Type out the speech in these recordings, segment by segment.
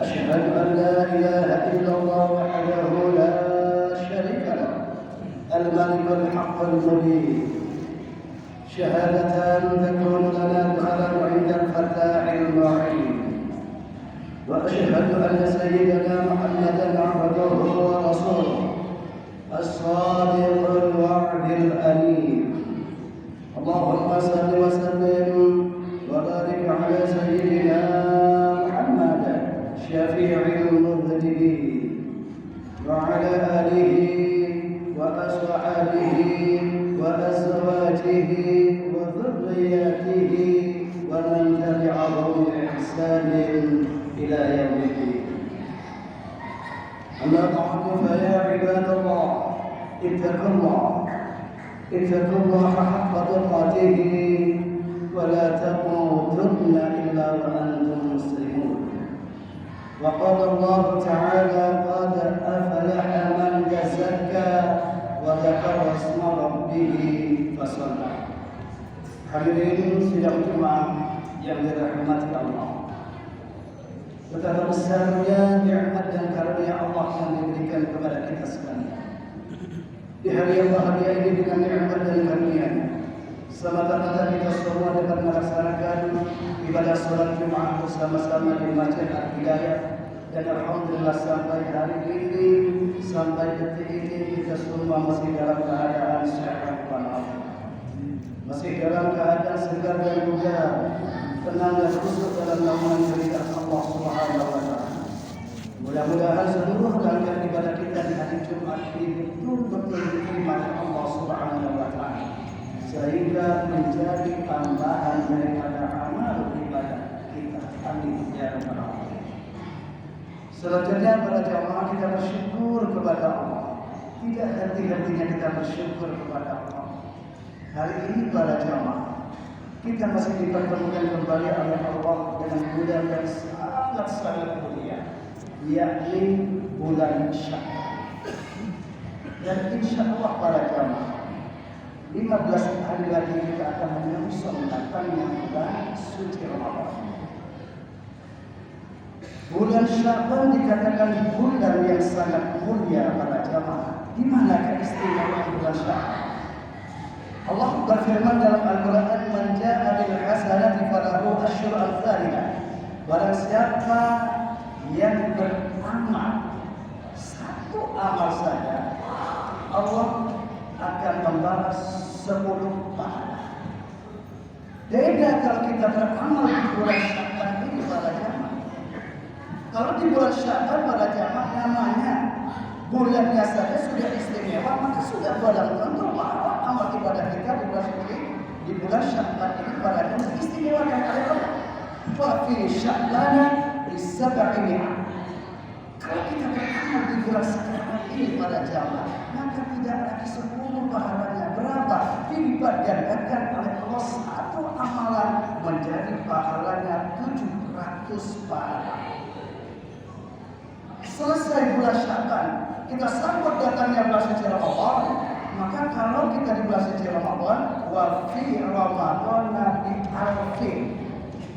أشهد أن لا إله إلا الله وحده لا شريك له الملك الحق المبين شهادة تكون لنا دخلا عند الفتاح المعين وأشهد أن سيدنا محمدا عبده ورسوله الصادق الوعد الأمين اللهم صل وسلم وبارك على سيدنا محمد شفيع المذنبين وعلى آله وأصحابه وأزواجه وذرياته ومن تبعهم بإحسان إلى يوم الدين. أما بعد فيا عباد الله اتقوا الله حق تقاته ولا تموتن إلا وأنتم مسلمون. وقال الله تعالى قد أفلح من تزكى وذكر اسم ربه فصلى. Hadirin sidang Jumat yang dirahmati Allah. Betapa besarnya nikmat dan karunia Allah yang diberikan kepada kita sekalian. Di hari yang bahagia ini dengan nikmat dan karunia-Nya, semata-mata kita semua dapat melaksanakan ibadah salat Jumat bersama-sama di Masjid Al-Hidayah. Dan alhamdulillah sampai hari ini, sampai detik ini kita semua masih dalam keadaan sehat walafiat. Masih dalam keadaan segar dan bugar, tenang dan khusyuk dalam naungan cerita Allah Subhanahu wa taala. Mudah-mudahan seluruh rangkaian ibadah kita di hari Jumat ini betul-betul diterima oleh Allah Subhanahu wa taala, sehingga menjadi tambahan daripada amal ibadah kita. Amin ya rabbal alamin. Selanjutnya para jamaah kita bersyukur kepada Allah. Tidak henti-hentinya kita bersyukur kepada Allah. Hari ini para jamaah kita masih dipertemukan kembali oleh Allah dengan bulan yang sangat mulia, yakni bulan Sya'ban. Dan insya Allah para jamaah 15 hari lagi kita akan menyongsong datangnya bulan suci Ramadan. Bulan Sya'ban dikatakan bulan yang sangat mulia para jamaah. Di mana keistimewaan bulan Sya'ban? Allah berfirman dalam Al-Quran, "Man jaa'a bil hasanati falahu asyru amsalha." Barang siapa yang beramal satu amal saja, Allah akan membalas 10 pahala. Beda kalau kita beramal di bulan Sya'ban ini para jamaah. Kalau di bulan Sya'ban para jamaah namanya bulannya saja sudah istimewa, maka sudah barang tentu bahwa amal ibadah kita di bulan suci, di bulan Sya'ban ini pada jamaah istimewa dan oleh Allah. Wa fi Sya'ban li 700. Kalau kita beramal di bulan Sya'ban ini pada jamaah, maka tidak lagi 10 pahalanya. Berapa? Dilipat gandakan oleh Allah satu amalan menjadi pahalanya 700 pahala. Selesai bulan Sya'ban, kita sambut datangnya bulan suci Ramadan. Maka kalau kita di bulan suci Ramadan, wa fi Ramadan bi alfin.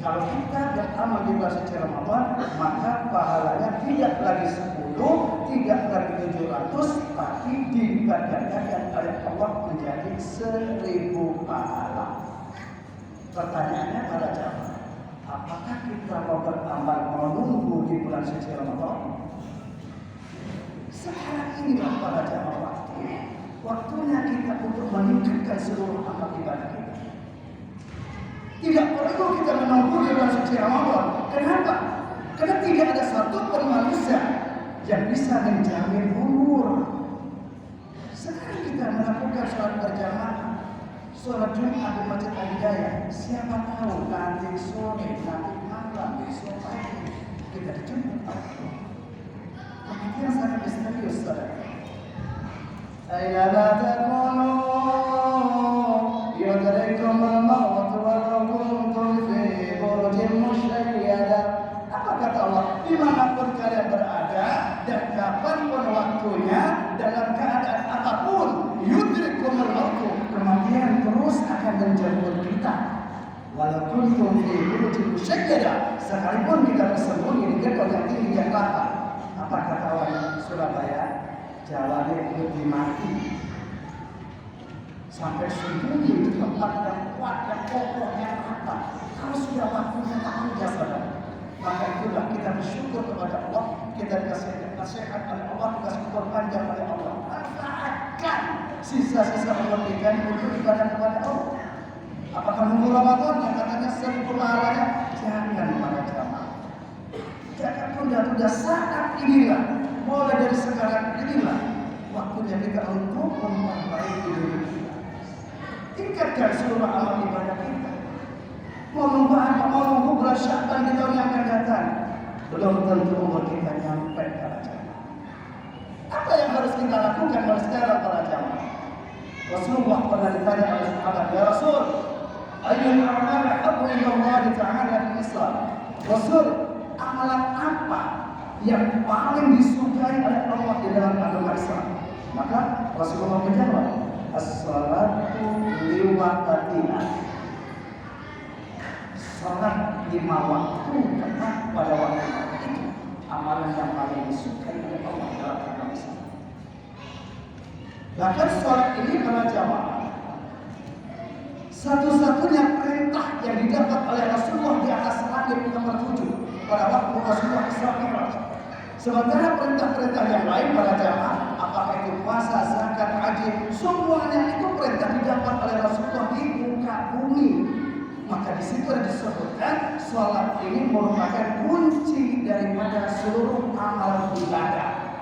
Kalau kita beramal di bulan suci Ramadan, maka pahalanya tidak lagi 10, tidak lagi 700, tapi digandakan oleh Allah menjadi 1000 pahala. Pertanyaannya pada jamaah, apakah kita mau beramal menunggu di bulan suci Ramadan? Sekarang inilah para jamaah waktunya kita untuk meningkatkan seluruh amal ibadah kita. Tidak perlu kita menunggu di bulan suci Ramadan. Kenapa? Karena tidak ada satu pun manusia yang bisa menjamin umur. Sekarang kita melakukan sholat berjamaah, sholat Jumat di Masjid Al-Hidayah. Siapa tahu nanti sore, nanti malam, besok pagi kita dijemput Allah. Yang sangat misterius, saudara. Aina la takunu yudrikumul maut walau kuntum fi burujin musyayyada. Apa kata Allah? Dimanapun kalian berada dan kapanpun waktunya, dalam keadaan apapun, yudrikumul maut, kematian terus akan menjemput kita. Walau kuntum fi burujin musyayyada, sekalipun kita bersembunyi di gedung yang tinggi yang kokoh. Apa kata orang Surabaya? Jalannya lebih mati. Sampai sembunyi di tempat yang kuat, yang kokoh, yang rata. Kalau sudah waktunya tak ada saudara. Maka itulah kita bersyukur kepada Allah, kita dikasih nasihat oleh Allah, dikasih umur panjang oleh Allah. Manfaatkan sisa-sisa umur kita untuk ibadah kepada Allah. Apakah nunggu Ramadan yang katanya 1000 pahalanya? Jangan para jamaah. Jangan tunda-tunda, saat inilah, mulai dari sekarang inilah waktunya kita untuk memperbaiki diri kita. Tingkatkan seluruh amal ibadah kita. Mau nunggu bulan Sya'ban di tahun yang akan datang, belum tentu umur kita nyampe para jamaah. Apa yang harus kita lakukan mulai sekarang para jamaah? Rasulullah pernah ditanya oleh sahabat, ya Rasul, ayyul a'mal ahabbu ila Allah ta'ala fil Islam? Rasul, amalan apa yang paling disukai oleh Allah di dalam agama Islam? Maka Rasulullah menjawab, as-salatu li waqtiha. Salat 5 waktu tepat pada waktu itu, amalan yang paling disukai oleh Allah dalam agama Islam. Bahkan salat ini para jamaah, satu-satunya perintah yang didapat oleh Rasulullah di atas langit nomor 7 pada waktu Rasulullah Isra Mi'raj. Sementara perintah-perintah yang lain para jamaah, apakah itu puasa, zakat, haji, semuanya itu perintah didapat oleh Rasulullah di muka bumi. Maka di situ ada disebutkan salat ini merupakan kunci daripada seluruh amal ibadah.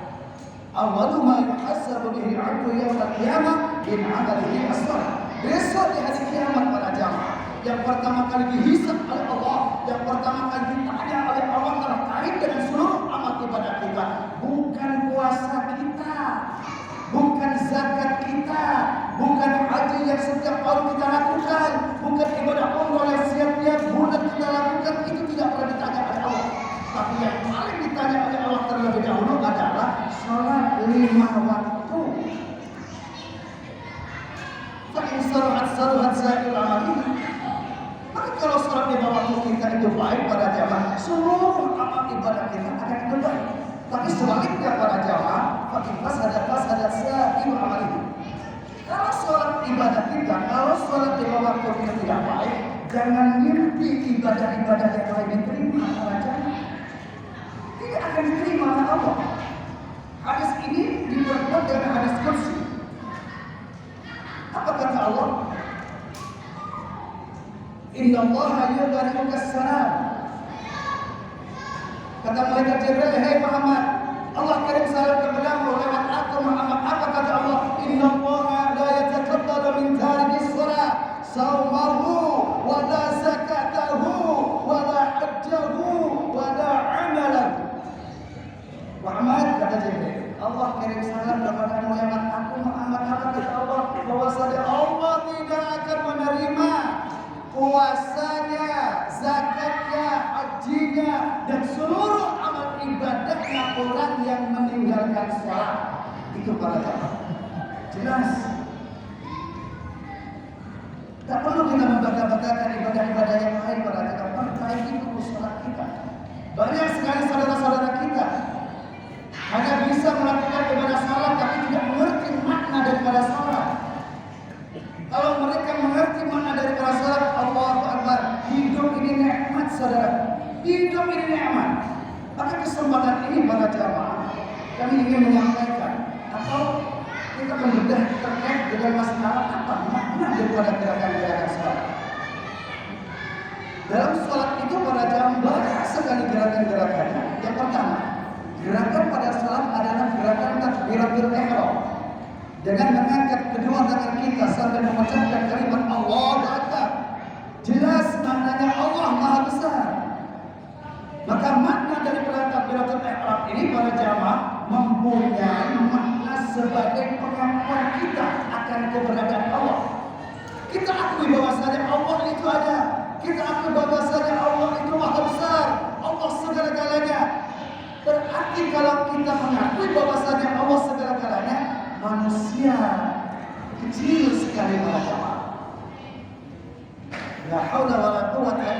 Awwalu ma yuhasabu bihi 'abdu yaumil qiyamah min 'amalihi as-shalah. Besok di hari kiamat para jamaah, yang pertama kali dihisab oleh Allah, yang pertama kali ditanya oleh Allah terkait dengan seluruh amal ibadah kita, bukan puasa kita, bukan zakat kita, bukan haji yang setiap tahun kita lakukan, bukan ibadah umrah yang setiap bulan kita lakukan, itu tidak pernah ditanya oleh Allah. Tapi yang paling ditanya oleh Allah terlebih dahulu adalah salat 5 waktu. Fa'in salat sa'il amal. Maka kalau salat 5 waktu kita itu baik pada jamaah, seluruh amal ibadah kita akan itu baik. Tapi sebaliknya para jamaah, fa'in fasadat sa'il amal ini. Kalau sholat ibadah kita, kalau sholat 5 waktu kita tidak baik, jangan mimpi ibadah-ibadah yang lain diterima para jamaah. Tidak akan diterima oleh Allah. Hadis ini diperkuat dengan hadis kursi. Apa kata Allah? Inna Allaha yubarik as-salam. Kata malaikat Jibril, "Hai Muhammad, Allah kirim salam kepadamu lewat aku Muhammad." Apa kata Allah? Inna Allaha la yataqabbalu min tarikis shalah saumahu wa la zakatahu wa la hajjahu wa la amalahu. Muhammad, kata Jibril, Allah kirim salam kepadamu lewat aku Muhammad. Apa kata Allah? Bahwasanya Allah tidak akan menerima puasanya, zakatnya, hajinya, dan seluruh amal ibadahnya orang yang meninggalkan sholat. Itu para jamaah. Jelas. Tak perlu kita membantah-bantahkan ibadah-ibadah yang lain para jamaah. Perbaiki dulu sholat kita. Banyak sekali saudara-saudara kita hanya bisa melakukan ibadah sholat tapi tidak mengerti makna daripada sholat. Kalau mereka mengerti makna daripada sholat, Allahu Akbar, hidup ini nikmat saudara. Hidup ini nikmat. Maka kesempatan ini para jamaah, kami ingin menyampaikan atau kita membedah terkait dengan masalah apa makna daripada gerakan-gerakan sholat. Dalam sholat itu para jamaah banyak sekali gerakan-gerakannya. Yang pertama, gerakan pada sholat adalah gerakan takbiratul ihram. Dengan mengangkat kedua tangan kita sambil mengucapkan kalimat Allahu Akbar. Jelas maknanya Allah Maha Besar. Maka makna dari takbiratul ihram ini para jamaah mempunyai makna sebagai pengakuan kita akan keberadaan Allah. Kita akui bahwasanya Allah itu ada. Kita akui bahwasanya Allah itu Maha Besar. Allah segala-galanya. Berarti kalau kita mengakui bahwasanya Allah segala-galanya, manusia kecil sekali para jamaah. La haula wala quwwata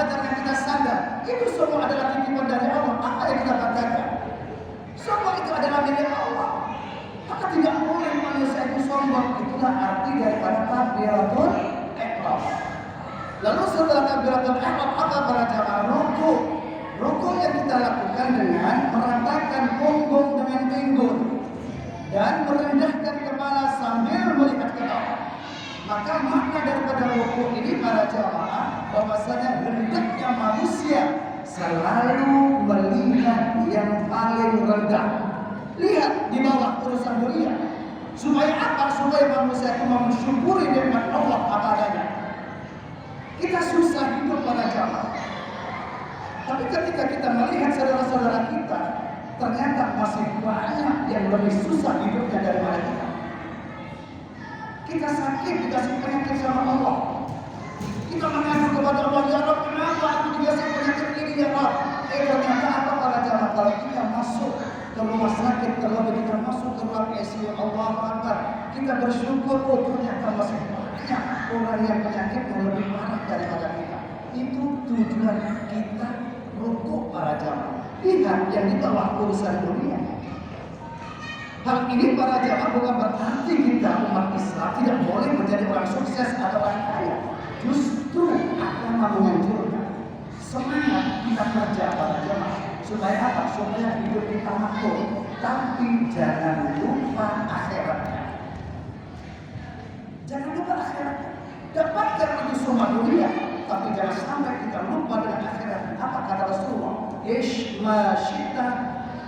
sadar dan kita sadar itu semua adalah titipan dari Allah. Apa yang kita katakan? Semua itu adalah milik Allah. Maka tidak boleh manusia itu sombong. Itulah arti daripada takbiratul ihram. Lalu setelah takbiratul ihram apa para jamaah? Rukuk. Rukuk yang kita lakukan dengan meratakan punggung dengan pinggul dan merendahkan kepala sambil melihat ke bawah. Maka makna daripada rukuk ini para jamaah bahwasanya hendaknya manusia selalu melihat yang paling rendah. Lihat di bawah urusan dunia. Supaya apa? Supaya manusia itu mensyukuri nikmat Allah apa adanya. Kita susah hidup para jamaah. Tapi ketika kita melihat saudara-saudara kita, ternyata masih banyak yang lebih susah hidupnya daripada kita. Kita sakit dikasih penyakit sama Allah. Kita mengadu kepada Allah, ya Rabb, kenapa aku dikasih penyakit ini ya Rabb? Ternyata apa para jamaah? Kalau kita masuk ke rumah sakit, kalau kita masuk ke ruang ICU, Allah Akbar, kita bersyukur, oh ternyata masih banyak orang yang penyakitnya lebih parah daripada kita. Itu tujuan kita rukuk para jamaah. Lihat yang di bawah urusan dunia. Hal ini para jamaah bukan berarti kita umat Islam tidak boleh menjadi orang sukses atau orang kaya. Justru akan menganjurkan semangat kita kerja para jamaah. Supaya apa? Supaya hidup kita makmur. Tapi jangan lupa akhiratnya. Jangan lupa akhiratnya. Dapatkan itu semua dunia, tapi jangan sampai kita lupa dengan akhiratnya. Apa kata Rasulullah? Ish ma syita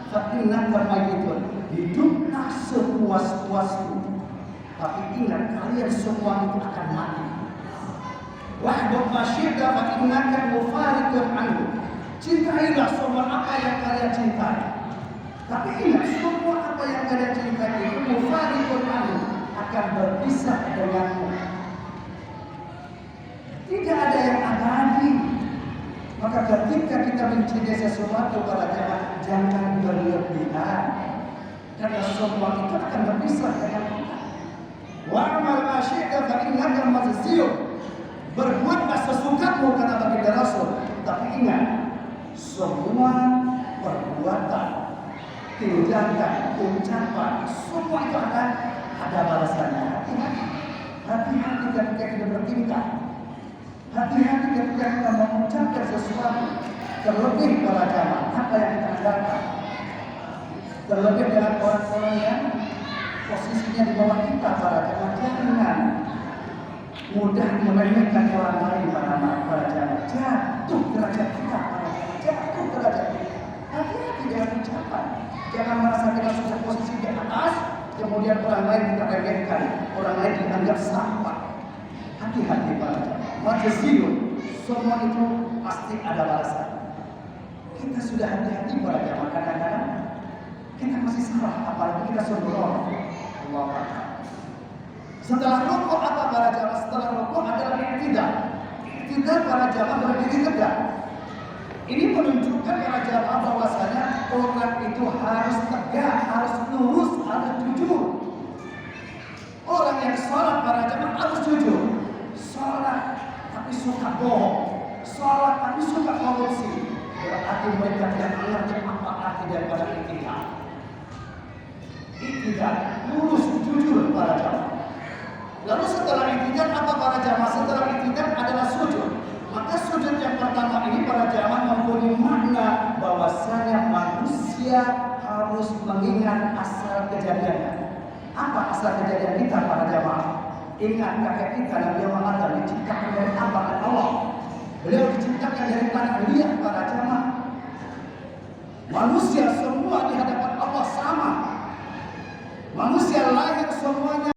fa innaka mayyitun. Hiduplah sepuas-puasmu. Tapi ingat kalian semua itu akan mati. Wahdud ma syita fa innaka mufariqun anhu. Cintailah semua apa yang kalian cintai. Tapi ingat semua apa yang kalian cintai itu mufariqun anhu, akan berpisah denganmu. Tidak ada yang abadi. Maka ketika kita mencintai sesuatu para jamaah, jangan berlebihan. Karena semua itu akan berpisah dengan kita. Wa'mal ma syi'ta fa innaka majziyun. Berbuatlah sesukamu kata baginda Rasul. Tapi ingat, semua perbuatan, tindakan, ucapan, semua itu akan ada balasannya. Hati-hati ketika kita bertingkah. Hati-hati ketika kita mengucapkan sesuatu. Terlebih para jamaah, apa yang kita andalkan. Terlebih dengan orang-orang yang posisinya di bawah kita para jamaah. Jangan mudah meremehkan orang lain para jamaah. Jatuh derajat kita para jamaah. Jatuh derajat kita. Hati-hati dengan ucapan. Jangan merasa kita sudah posisi di atas, kemudian orang lain kita remehkan, orang lain dianggap sampah. Hati-hati para jamaah. Majziyun, semua itu pasti ada balasan. Kita sudah hati-hati para jamaah. Kadang-kadang kita masih salah, apalagi kita sembrono. Allah Akbar. Setelah rukuk apa para jamaah? Setelah rukuk adalah i'tidal. I'tidal para jamaah berdiri tegak. Ini menunjukkan para jamaah bahwasanya orang itu harus tegak, harus lurus, harus jujur. Orang yang sholat para jamaah harus jujur. Sholat tapi suka bohong, sholat tapi suka korupsi. Berarti mereka tidak mengerti apa arti daripada i'tidal. I'tidal, lurus, jujur para jamaah. Lalu setelah i'tidal apa para jamaah? Setelah i'tidal adalah sujud. Maka sujud yang pertama ini para jamaah mempunyai makna bahwasanya manusia harus mengingat asal kejadiannya. Apa asal kejadian kita para jamaah? Ingat kakek kita Nabi Muhammad diciptakan dari apa? Allah. Beliau diciptakan dari tanah liat para jamaah. Manusia semua di hadapan Allah sama. Manusia lahir semuanya